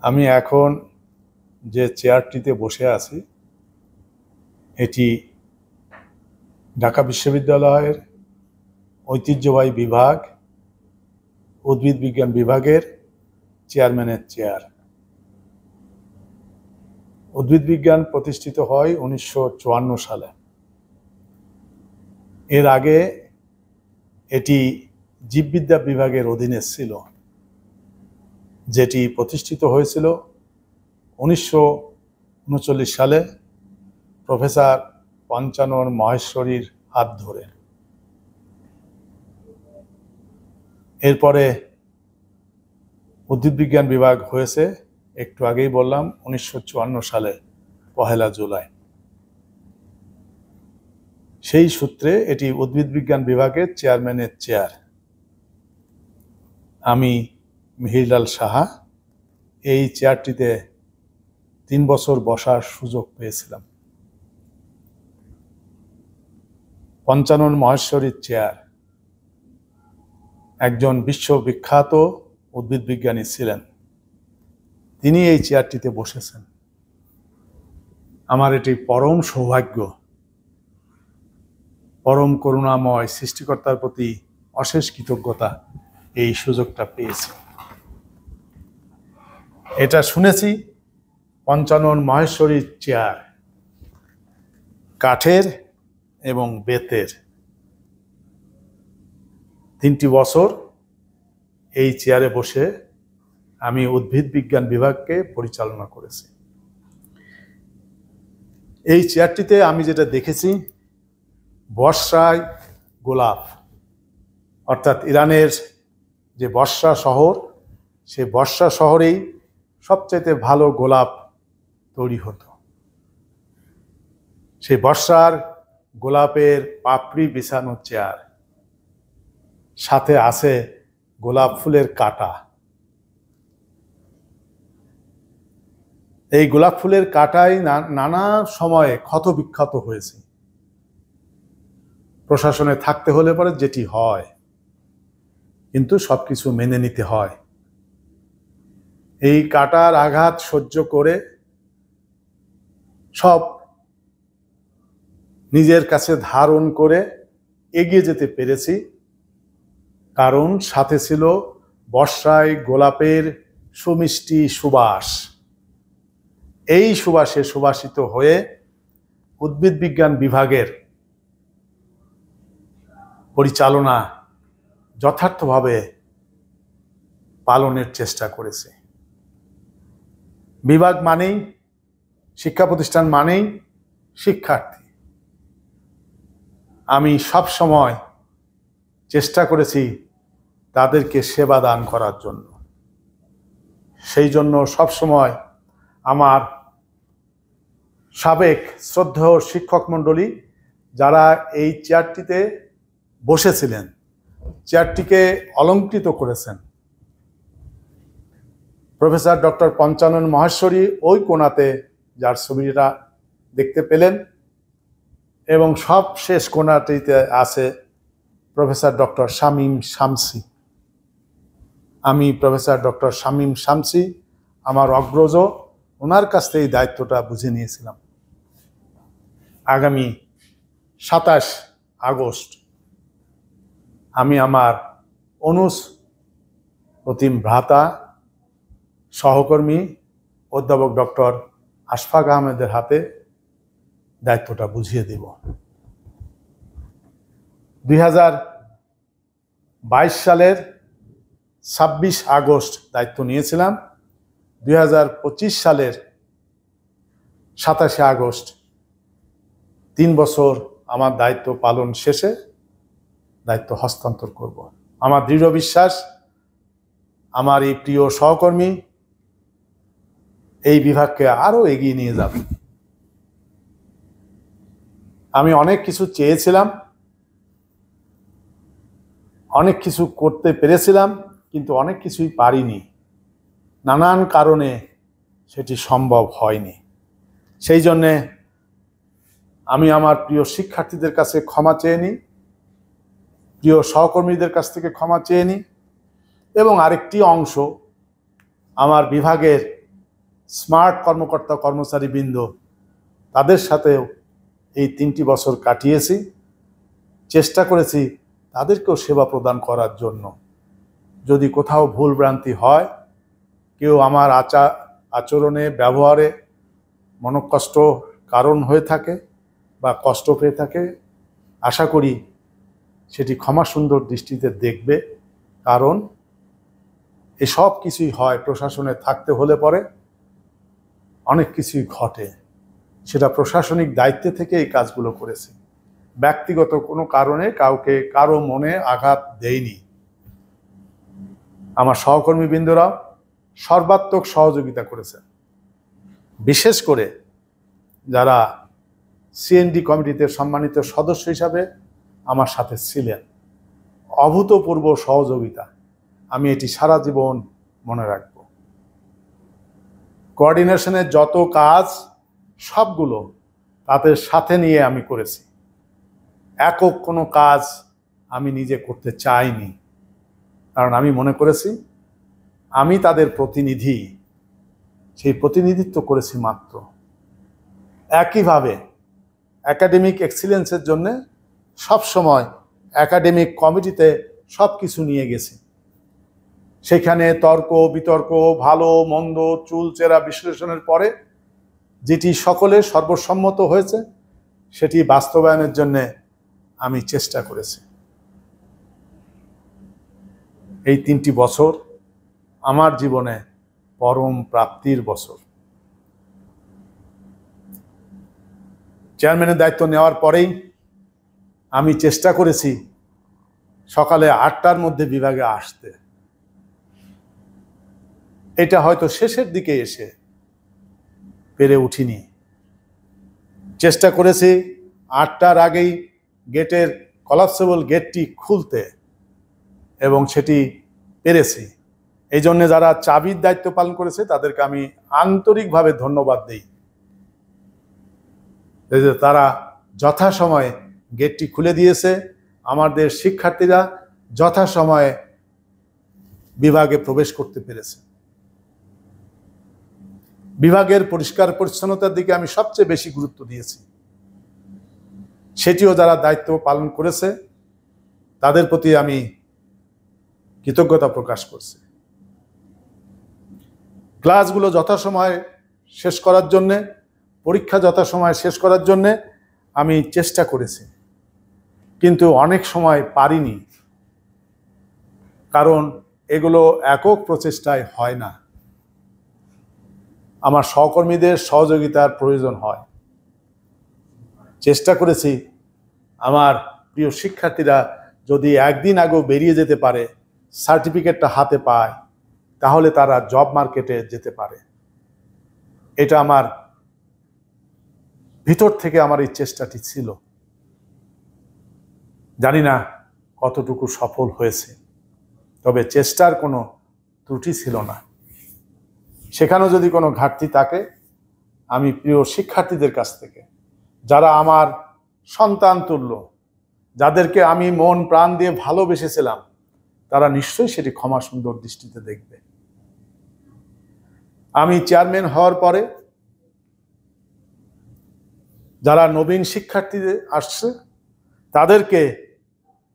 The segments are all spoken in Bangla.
আমি এখন যে চেয়ারটিতে বসে আছি এটি ঢাকা বিশ্ববিদ্যালয়ের ঐতিহ্যবাহী বিভাগ উদ্ভিদ বিজ্ঞান বিভাগের চেয়ারম্যানের চেয়ার। উদ্ভিদ বিজ্ঞান প্রতিষ্ঠিত হয় 1954 সালে। এর আগে এটি জীববিদ্যা বিভাগের অধীনে ছিল, যেটি প্রতিষ্ঠিত হয়েছিল 1939 সালে প্রফেসর পঞ্চানন মহেশ্বরীর হাত ধরে। এরপরে উদ্ভিদ বিজ্ঞান বিভাগ হয়েছে, একটু আগেই বললাম, 1954 সালে 1 জুলাই। সেই সূত্রে এটি উদ্ভিদ বিজ্ঞান বিভাগের চেয়ারম্যানের চেয়ার। আমি মিহিরলাল সাহা এই চেয়ারটিতে 3 বছর বসার সুযোগ পেয়েছিলাম। পঞ্চানন মহেশ্বরীর চেয়ার একজন বিশ্ববিখ্যাত উদ্ভিদ বিজ্ঞানী ছিলেন, তিনি এই চেয়ারটিতে বসেছেন। আমার এটি পরম সৌভাগ্য, পরম করুণাময় সৃষ্টিকর্তার প্রতি অশেষ কৃতজ্ঞতা এই সুযোগটা পেয়েছি। এটা শুনেছি পঞ্চানন মহেশ্বরীর চেয়ার কাঠের এবং বেতের। 3টি বছর এই চেয়ারে বসে আমি উদ্ভিদ বিজ্ঞান বিভাগকে পরিচালনা করেছি। এই চেয়ারটিতে আমি যেটা দেখেছি, বর্ষায় গোলাপ, অর্থাৎ ইরানের যে বর্ষা শহর, সে বর্ষা শহরেই সবচেয়ে ভালো গোলাপ তৈরি হতো। সেই বর্ষার গোলাপের পাপড়ি বিছানো চেয়ার, সাথে আছে গোলাপ ফুলের কাঁটা। এই গোলাপ ফুলের কাঁটাই নানা সময়ে ক্ষত বিক্ষত হয়েছে। প্রশাসনে থাকতে হলে পরে যেটি হয়, কিন্তু সবকিছু মেনে নিতে হয়। এই কাঁটার আঘাত সহ্য করে সব নিজের কাছে ধারণ করে এগিয়ে যেতে পেরেছি, কারণ সাথে ছিল বর্ষায় গোলাপের সুমিষ্টি সুবাস। এই সুবাসে সুবাসিত হয়ে উদ্ভিদ বিজ্ঞান বিভাগের পরিচালনা যথার্থভাবে পালনের চেষ্টা করেছে। বিভাগ মানেই, শিক্ষা প্রতিষ্ঠান মানেই শিক্ষার্থী। আমি সব সময় চেষ্টা করেছি তাদেরকে সেবা দান করার জন্য। সেই জন্য সবসময় আমার সাবেক শ্রদ্ধেয় শিক্ষক মণ্ডলী যারা এই চেয়ারটিতে বসেছিলেন, চেয়ারটিকে অলঙ্কৃত করেছেন, প্রফেসর ডক্টর পঞ্চানন মহেশ্বরী ওই কোণাতে, যার ছবিটা দেখতে পেলেন, এবং সব শেষ কোণাটিতে আছে প্রফেসর ডক্টর শামীম শামসী। আমি প্রফেসর ডক্টর শামীম শামসী, আমার অগ্রজ, ওনার কাছ থেকে এই দায়িত্বটা বুঝে নিয়েছিলাম। আগামী 27 আগস্ট আমি আমার অনুজ প্রতিম ভ্রাতা সহকর্মী অধ্যাপক ডক্টর আশফাক আহমেদের হাতে দায়িত্বটা বুঝিয়ে দেব। 2022 সালের 26 আগস্ট দায়িত্ব নিয়েছিলাম। 2025 সালের 27 আগস্ট 3 বছর আমার দায়িত্ব পালন শেষে দায়িত্ব হস্তান্তর করব। আমার দৃঢ় বিশ্বাস আমার এই প্রিয় সহকর্মী এই বিভাগকে আরো এগিয়ে নিয়ে যাবে। আমি অনেক কিছু চেয়েছিলাম, অনেক কিছু করতে পেরেছিলাম, কিন্তু অনেক কিছুই পারিনি। নানান কারণে সেটি সম্ভব হয়নি। সেই জন্যে আমি আমার প্রিয় শিক্ষার্থীদের কাছে ক্ষমা চেয়ে নিই, প্রিয় সহকর্মীদের কাছ থেকে ক্ষমা চেয়ে নিই, এবং আরেকটি অংশ আমার বিভাগের স্মার্ট কর্মকর্তা কর্মচারীবৃন্দ, তাদের সাথেও এই 3টি বছর কাটিয়েছি। চেষ্টা করেছি তাদেরকেও সেবা প্রদান করার জন্য। যদি কোথাও ভুলভ্রান্তি হয়, কেউ আমার আচরণে ব্যবহারে মনকষ্ট কারণ হয়ে থাকে বা কষ্ট পেয়ে থাকে, আশা করি সেটি ক্ষমা সুন্দর দৃষ্টিতে দেখবে। কারণ এসব কিছুই হয় প্রশাসনে থাকতে হলে পরে অনেক কিছুই ঘটে। সেটা প্রশাসনিক দায়িত্বে থেকে এই কাজগুলো করেছি, ব্যক্তিগত কোনো কারণে কারো মনে আঘাত দেয়নি। আমার সহকর্মীবৃন্দরা সর্বাত্মক সহযোগিতা করেছেন, বিশেষ করে যারা সিএনডি কমিটিতে সম্মানিত সদস্য হিসাবে আমার সাথে ছিলেন। অভূতপূর্ব সহযোগিতা, আমি এটি সারা জীবন মনে রাখব। কোঅর্ডিনেশনের যত কাজ সবগুলো তাদের সাথে নিয়ে আমি করেছি। একক কোনো কাজ আমি নিজে করতে চাইনি, কারণ আমি মনে করেছি আমি তাদের প্রতিনিধি, সেই প্রতিনিধিত্ব করেছি মাত্র। একইভাবে একাডেমিক এক্সিলেন্সের জন্য সবসময় একাডেমিক কমিটিতে সব কিছু নিয়ে গেছি। সেখানে তর্ক বিতর্ক, ভালো মন্দ, চুলচেরা বিশ্লেষণের পরে যেটি সকলের সর্বসম্মত হয়েছে সেটি বাস্তবায়নের জন্য আমি চেষ্টা করেছি। এই 3টি বছর আমার জীবনে পরম প্রাপ্তির বছর। চেয়ারম্যানের দায়িত্ব নেওয়ার পরেই আমি চেষ্টা করেছি সকালে 8টার মধ্যে বিভাগে আসতে। এটা হয়তো শেষের দিকে এসে পেরে উঠিনি। চেষ্টা করেছি 8টার আগেই গেটের কলাপসেবল গেটটি খুলতে, এবং সেটি পেরেছি। এই জন্য যারা চাবির দায়িত্ব পালন করেছে তাদেরকে আমি আন্তরিকভাবে ধন্যবাদ দিই, যে তারা যথাসময়ে গেটটি খুলে দিয়েছে। আমাদের শিক্ষার্থীরা যথাসময়ে বিভাগে প্রবেশ করতে পেরেছে। বিভাগের পরিষ্কার পরিচ্ছন্নতার দিকে আমি সবচেয়ে বেশি গুরুত্ব দিয়েছি। সেটিও যারা দায়িত্ব পালন করেছে তাদের প্রতি আমি কৃতজ্ঞতা প্রকাশ করছি। ক্লাসগুলো যথাসময়ে শেষ করার জন্যে, পরীক্ষা যথাসময়ে শেষ করার জন্যে আমি চেষ্টা করেছি, কিন্তু অনেক সময় পারিনি, কারণ এগুলো একক প্রচেষ্টায় হয় না। আমার সহকর্মীদের সহযোগিতার প্রয়োজন হয়। চেষ্টা করেছি আমার প্রিয় শিক্ষার্থীরা যদি একদিন আগেও বেরিয়ে যেতে পারে, সার্টিফিকেটটা হাতে পায়, তাহলে তারা জব মার্কেটে যেতে পারে। এটা আমার ভিতর থেকে আমার এই চেষ্টাটি ছিল। জানি না কতটুকু সফল হয়েছে, তবে চেষ্টার কোনো ত্রুটি ছিল না। সেখানেও যদি কোনো ঘাটতি থাকে, আমি প্রিয় শিক্ষার্থীদের কাছ থেকে, যারা আমার সন্তান তুল্য, যাদেরকে আমি মন প্রাণ দিয়ে ভালোবেসেছিলাম, তারা নিশ্চয়ই সেটি ক্ষমা সুন্দর দৃষ্টিতে দেখবে। আমি চেয়ারম্যান হওয়ার পরে যারা নবীন শিক্ষার্থীদের আসছে তাদেরকে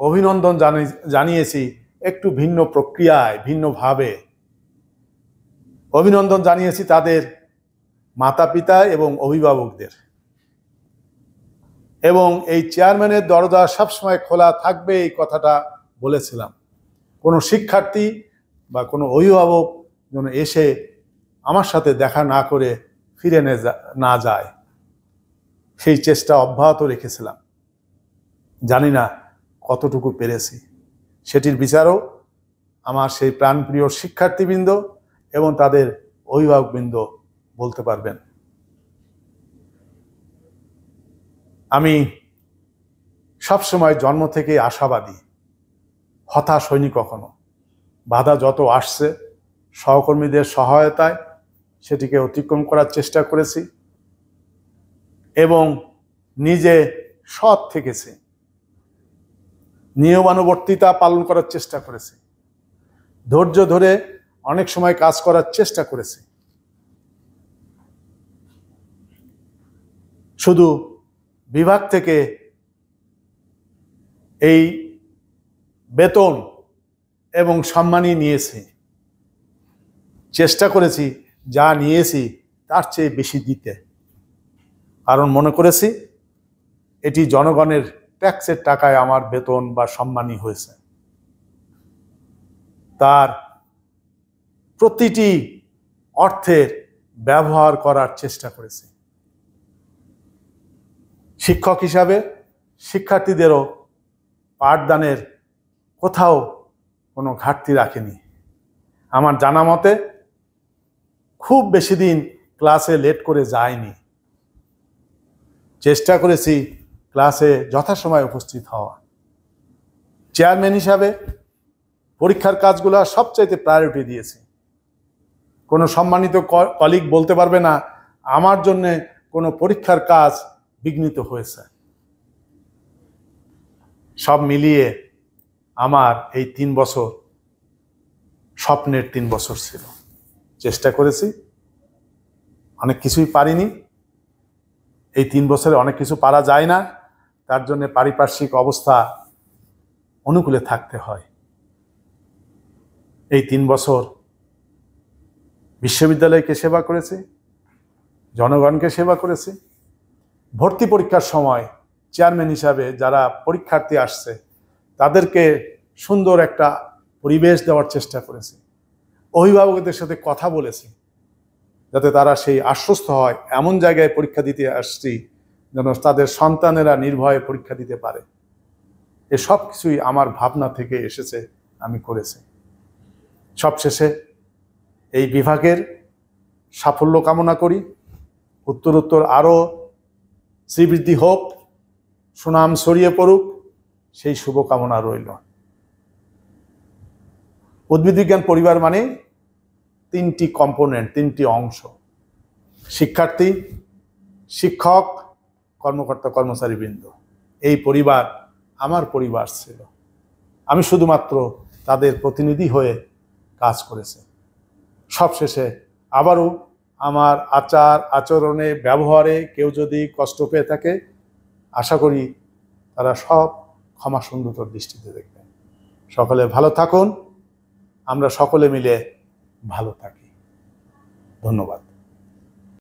অভিনন্দন জানিয়েছি একটু ভিন্ন প্রক্রিয়ায়, ভিন্নভাবে অভিনন্দন জানিয়েছি তাদের মাতা পিতা এবং অভিভাবকদের। এবং এই চেয়ারম্যানের দরজা সবসময় খোলা থাকবে, এই কথাটা বলেছিলাম। কোনো শিক্ষার্থী বা কোনো অভিভাবক যেন এসে আমার সাথে দেখা না করে ফিরে না যায়, সেই চেষ্টা অব্যাহত রেখেছিলাম। জানি না কতটুকু পেরেছি, সেটির বিচারও আমার সেই প্রাণপ্রিয় শিক্ষার্থীবৃন্দ এবং তাদের অভিভাবকবৃন্দ বলতে পারবেন। আমি সবসময় জন্ম থেকে আশাবাদী, হতাশ হইনি কখনো। বাধা যত আসছে, সহকর্মীদের সহায়তায় সেটিকে অতিক্রম করার চেষ্টা করেছি এবং নিজে সৎ থেকেছি, নিয়মানুবর্তিতা পালন করার চেষ্টা করেছি, ধৈর্য ধরে অনেক সময় কাজ করার চেষ্টা করেছি। শুধু বিভাগ থেকে এই বেতন এবং সম্মানই নিয়েছি, চেষ্টা করেছি যা নিয়েছি তার চেয়ে বেশি দিতে, কারণ মনে করেছি এটি জনগণের ট্যাক্সের টাকায় আমার বেতন বা সম্মানই হয়েছে। তার প্রতিটি অর্থের ব্যবহার করার চেষ্টা করেছি। শিক্ষক হিসাবে শিক্ষার্থীদেরও পাঠদানের কোথাও কোনো ঘাটতি রাখেনি। আমার জানা মতে খুব বেশি দিন ক্লাসে লেট করে যায়নি। চেষ্টা করেছি ক্লাসে যথাসময়ে উপস্থিত হওয়া। চেয়ারম্যান হিসাবে পরীক্ষার কাজগুলো সবচাইতে প্রায়োরিটি দিয়েছি। কোনো সম্মানিত কলিগ বলতে পারবে না আমার জন্যে কোনো পরীক্ষার কাজ বিঘ্নিত হয়েছে। সব মিলিয়ে আমার এই 3 বছর স্বপ্নের 3 বছর ছিল। চেষ্টা করেছি, অনেক কিছুই পারিনি। এই 3 বছরে অনেক কিছু পারা যায় না, তার জন্য পারিপার্শ্বিক অবস্থা অনুকূলে থাকতে হয়। এই 3 বছর বিশ্ববিদ্যালয়কে সেবা করেছি, জনগণকে সেবা করেছি। ভর্তি পরীক্ষার সময় চেয়ারম্যান হিসাবে যারা পরীক্ষার্থী আসছে তাদেরকে সুন্দর একটা পরিবেশ দেওয়ার চেষ্টা করেছি। অভিভাবকদের সাথে কথা বলেছি যাতে তারা সেই আশ্বস্ত হয় এমন জায়গায় পরীক্ষা দিতে আসছি যেন তাদের সন্তানেরা নির্ভয়ে পরীক্ষা দিতে পারে। এসব কিছুই আমার ভাবনা থেকে এসেছে, আমি করেছি। সবশেষে এই বিভাগের সাফল্য কামনা করি, উত্তরোত্তর আরও শ্রীবৃদ্ধি হোক, সুনাম ছড়িয়ে পড়ুক, সেই শুভকামনা রইল। উদ্ভিদ বিজ্ঞান পরিবার মানে 3টি কম্পোনেন্ট, 3টি অংশ: শিক্ষার্থী, শিক্ষক, কর্মকর্তা, কর্মচারীবৃন্দ। এই পরিবার আমার পরিবার ছিল। আমি শুধুমাত্র তাদের প্রতিনিধি হয়ে কাজ করেছি। সবশেষে আবারও আমার আচার আচরণে ব্যবহারে কেউ যদি কষ্ট পেয়ে থাকে, আশা করি তারা সব ক্ষমা সুন্দর দৃষ্টিতে দেখবেন। সকলে ভালো থাকুন, আমরা সকলে মিলে ভালো থাকি। ধন্যবাদ।